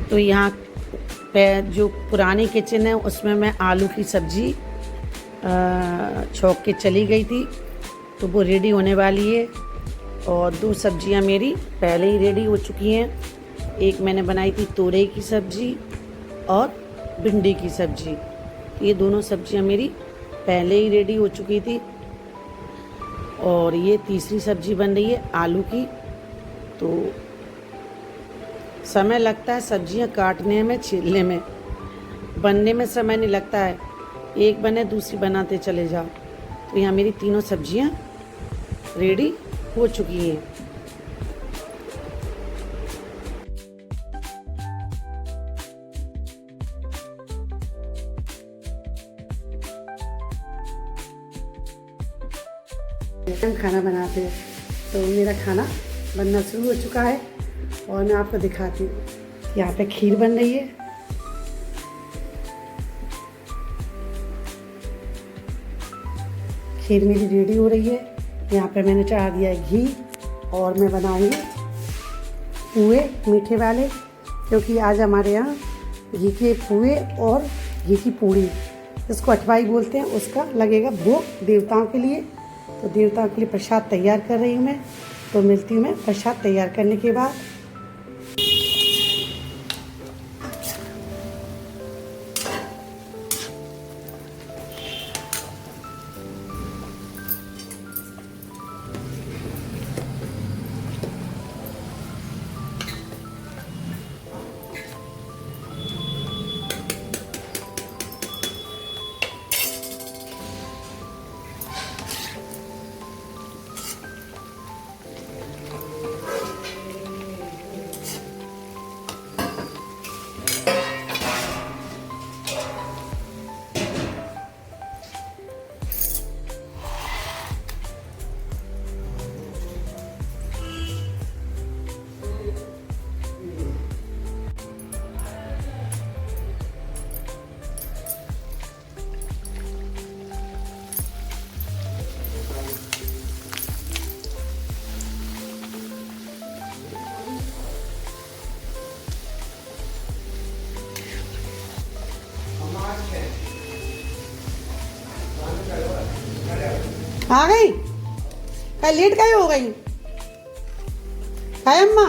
तो यहाँ पे जो पुरानी किचन है उसमें मैं आलू की सब्ज़ी छौंक के चली गई थी, तो वो रेडी होने वाली है। और 2 सब्जियां मेरी पहले ही रेडी हो चुकी हैं। एक मैंने बनाई थी तोरई की सब्ज़ी और भिंडी की सब्ज़ी। ये दोनों सब्जियां मेरी पहले ही रेडी हो चुकी थी। और ये तीसरी सब्ज़ी बन रही है आलू की। तो समय लगता है सब्जियां काटने में, छीलने में, बनने में समय नहीं लगता है। एक बने दूसरी बनाते चले जाओ। तो यहाँ मेरी तीनों सब्जियां रेडी हो चुकी हैं। हम खाना बनाते हैं, तो मेरा खाना बनना शुरू हो चुका है और मैं आपको दिखाती हूँ। यहाँ पे खीर बन रही है। खीर मेरी रेडी हो रही है। यहाँ पे मैंने चढ़ा दिया है घी और मैं बनाऊंगी पुए मीठे वाले, क्योंकि आज हमारे यहाँ घी के पुए और घी की पूड़ी, इसको अठवाई बोलते हैं, उसका लगेगा भोग देवताओं के लिए। तो देवताओं के लिए प्रसाद तैयार कर रही हूँ मैं। तो मिलती हूँ मैं प्रसाद तैयार करने के बाद। आ गई? क्या लेट काहे हो गई? काय अम्मा?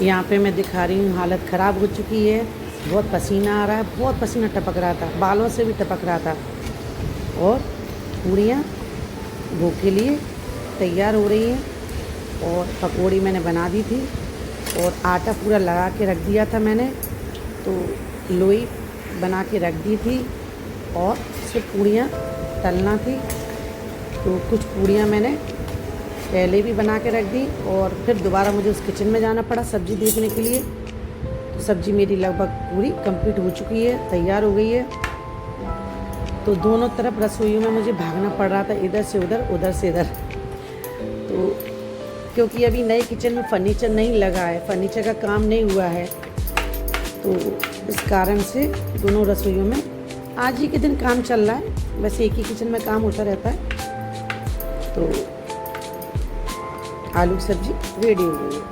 यहाँ पे मैं दिखा रही हूँ, हालत ख़राब हो चुकी है। बहुत पसीना आ रहा है, बहुत पसीना टपक रहा था, बालों से भी टपक रहा था। और पूड़ियाँ भूख के लिए तैयार हो रही हैं। और पकौड़ी मैंने बना दी थी और आटा पूरा लगा के रख दिया था मैंने, तो लोई बना के रख दी थी और सिर्फ पूड़ियाँ तलना थी। तो कुछ पूड़ियाँ मैंने पहले भी बना के रख दी और फिर दोबारा मुझे उस किचन में जाना पड़ा सब्ज़ी देखने के लिए। तो सब्ज़ी मेरी लगभग पूरी कंप्लीट हो चुकी है, तैयार हो गई है। तो दोनों तरफ रसोइयों में मुझे भागना पड़ रहा था, इधर से उधर, उधर से इधर। तो क्योंकि अभी नए किचन में फर्नीचर नहीं लगा है, फर्नीचर का काम नहीं हुआ है, तो इस कारण से दोनों रसोइयों में आज ही के दिन काम चल रहा है। वैसे एक ही किचन में काम होता रहता है। तो आलू की सब्जी रेडी हो गई है।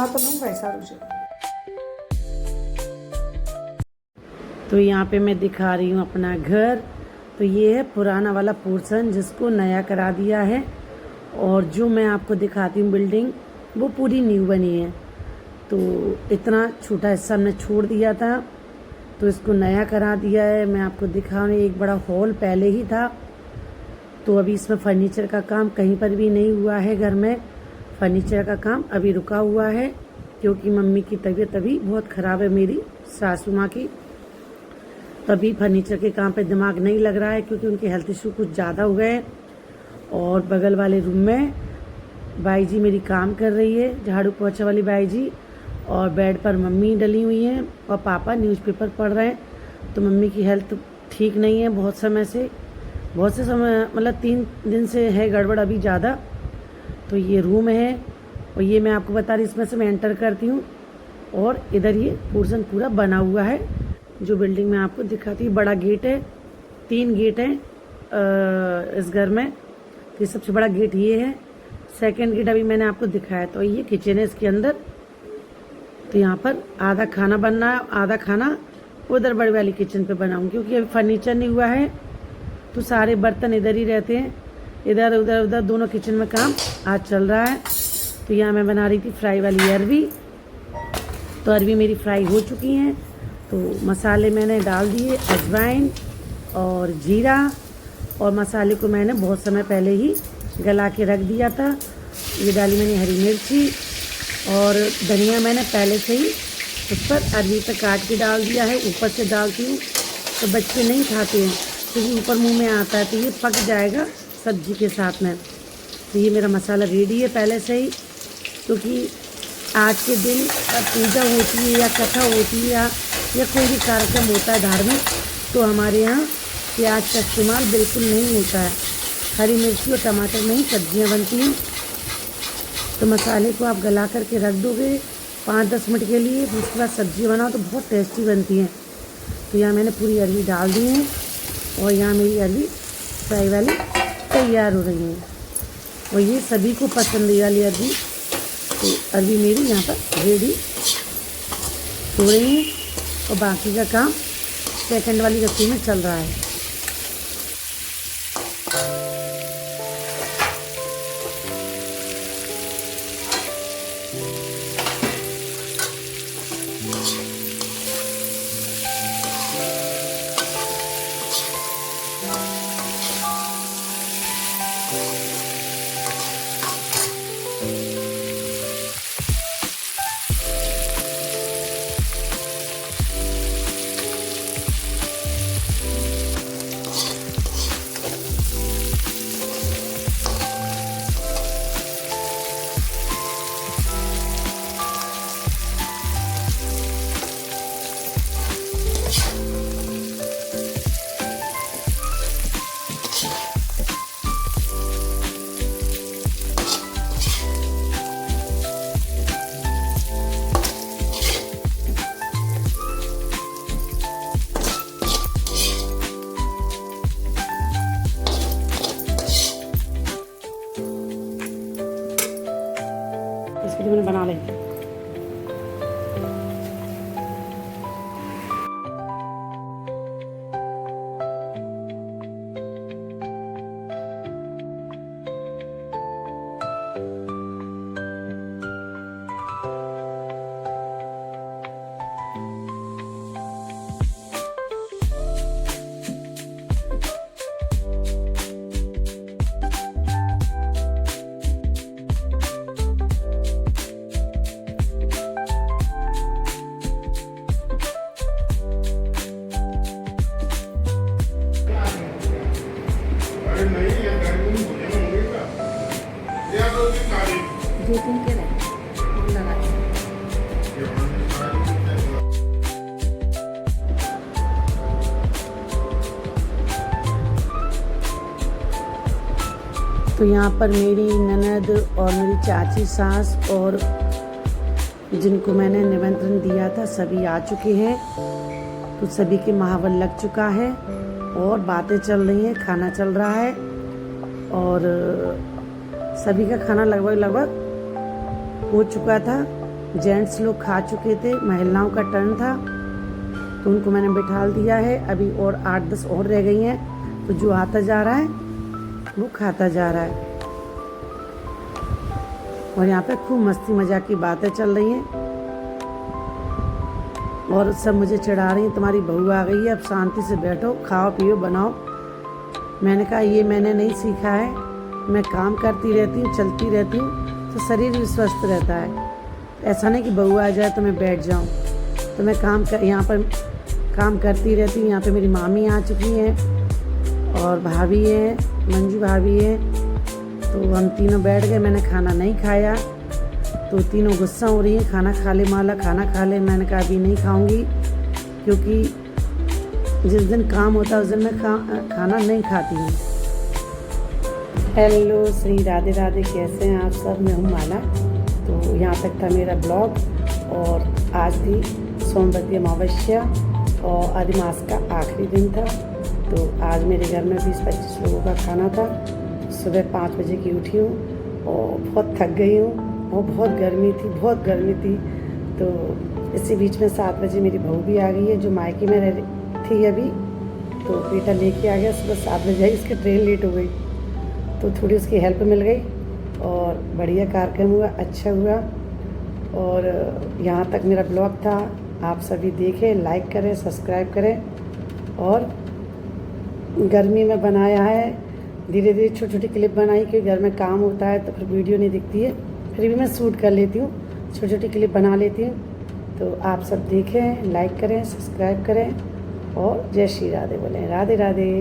बना तो लूँगा ऐसा रुझे। तो यहाँ पे मैं दिखा रही हूँ अपना घर। तो ये है पुराना वाला पोर्शन जिसको नया करा दिया है, और जो मैं आपको दिखाती हूँ बिल्डिंग वो पूरी न्यू बनी है। तो इतना छोटा हिस्सा हमने छोड़ दिया था तो इसको नया करा दिया है। मैं आपको दिखा रही हूँ, एक बड़ा हॉल पहले ही था। तो अभी इसमें फर्नीचर का काम कहीं पर भी नहीं हुआ है। घर में फर्नीचर का काम अभी रुका हुआ है क्योंकि मम्मी की तबीयत अभी बहुत ख़राब है, मेरी सासू माँ की। तभी फर्नीचर के काम पे दिमाग नहीं लग रहा है क्योंकि उनके हेल्थ इशू कुछ ज़्यादा हो गए। और बगल वाले रूम में बाई जी मेरी काम कर रही है, झाड़ू पोछा वाली बाई जी, और बेड पर मम्मी डली हुई हैं और पापा न्यूज़पेपर पढ़ रहे हैं। तो मम्मी की हेल्थ ठीक नहीं है बहुत से समय मतलब 3 दिन से है गड़बड़ अभी ज़्यादा। तो ये रूम है और ये मैं आपको बता रही, इसमें से मैं एंटर करती हूँ और इधर ये पोर्शन पूरा बना हुआ है जो बिल्डिंग में आपको दिखाती है। बड़ा गेट है, 3 गेट हैं इस घर में। तो सबसे बड़ा गेट ये है, सेकंड गेट अभी मैंने आपको दिखाया। तो ये किचन है इसके अंदर। तो यहाँ पर आधा खाना बनना है, आधा खाना उधर बड़ी वाली किचन पे बनाऊँ क्योंकि अभी फर्नीचर नहीं हुआ है तो सारे बर्तन इधर ही रहते हैं। इधर उधर दोनों किचन में काम आज चल रहा है। तो यहाँ मैं बना रही थी फ्राई वाली अरवी। तो अरवी मेरी फ्राई हो चुकी हैं। तो मसाले मैंने डाल दिए, अजवाइन और जीरा, और मसाले को मैंने बहुत समय पहले ही गला के रख दिया था। ये डाली मैंने हरी मिर्ची और धनिया मैंने पहले से ही उस पर अरवी पे काट के डाल दिया है। ऊपर से डालती हूँ तो बच्चे नहीं खाते हैं क्योंकि ऊपर मुंह में आता है, तो ये पक जाएगा सब्जी के साथ में। तो ये मेरा मसाला रेडी है पहले से ही, क्योंकि आज के दिन पूजा होती है या कथा होती है या कोई भी कार्यक्रम होता है धार्मिक, तो हमारे यहाँ प्याज का इस्तेमाल बिल्कुल नहीं होता है। हरी मिर्ची और टमाटर में ही सब्जियाँ बनती हैं। तो मसाले को आप गला करके रख दोगे 5-10 मिनट के लिए, उसके बाद सब्जी बनाओ तो बहुत टेस्टी बनती हैं। तो यहाँ मैंने पूरी अरवी डाल दी है और यहाँ मेरी अरवी फ्राई वाली तैयार हो रही है और ये सभी को पसंद है वाली अरवी। तो अरवी मेरी यहाँ पर रेडी हो रही है और बाकी का काम सेकंड वाली रस्सी में चल रहा है। इसके लिए मैंने बना ले। तो यहाँ पर मेरी ननद और मेरी चाची सास और जिनको मैंने निमंत्रण दिया था सभी आ चुके हैं। तो सभी के महावर लग चुका है और बातें चल रही हैं, खाना चल रहा है और सभी का खाना लगभग हो चुका था। जेंट्स लोग खा चुके थे, महिलाओं का टर्न था, तो उनको मैंने बिठाल दिया है। अभी और 8-10 और रह गई हैं, तो जो आता जा रहा है वो खाता जा रहा है। और यहाँ पे खूब मस्ती मजाक की बातें चल रही हैं और सब मुझे चिढ़ा रही हैं, तुम्हारी बहू आ गई है, अब शांति से बैठो, खाओ पियो बनाओ। मैंने कहा ये मैंने नहीं सीखा है, मैं काम करती रहती हूँ, चलती रहती हूँ, तो शरीर भी स्वस्थ रहता है। ऐसा नहीं कि बहू आ जाए तो मैं बैठ जाऊँ। तो मैं यहाँ पर काम करती रहती हूँ। यहाँ पे मेरी मामी आ चुकी हैं और भाभी है, मंजू भाभी है, तो हम तीनों बैठ गए। मैंने खाना नहीं खाया, तो तीनों गुस्सा हो रही हैं, खाना खा ले माला, खाना खा ले। मैंने कहा अभी नहीं खाऊंगी, क्योंकि जिस दिन काम होता है उस दिन मैं खाना नहीं खाती हूँ। हेलो श्री राधे राधे, कैसे हैं आप सब? मैं हूँ माला। तो यहाँ तक था मेरा ब्लॉग, और आज थी सोमवती अमावस्या और अधिमास का आखिरी दिन था। तो आज मेरे घर में 20-25 लोगों का खाना था। सुबह 5 बजे की उठी हूँ और बहुत थक गई हूँ और बहुत गर्मी थी। तो इसी बीच में 7 बजे मेरी बहू भी आ गई है, जो मायके में रह थी अभी। तो बेटा लेके आ गया, सुबह 7 बजे आई, इसकी ट्रेन लेट हो गई, तो थोड़ी उसकी हेल्प मिल गई और बढ़िया कार्यक्रम हुआ, अच्छा हुआ। और यहाँ तक मेरा ब्लॉग था, आप सभी देखें, लाइक करें, सब्सक्राइब करें। और गर्मी में बनाया है, धीरे धीरे छोटी छोटी क्लिप बनाई, क्योंकि घर में काम होता है तो फिर वीडियो नहीं दिखती है, फिर भी मैं शूट कर लेती हूँ, छोटी छोटी क्लिप बना लेती हूँ। तो आप सब देखें, लाइक करें, सब्सक्राइब करें और जय श्री राधे बोलें। राधे राधे।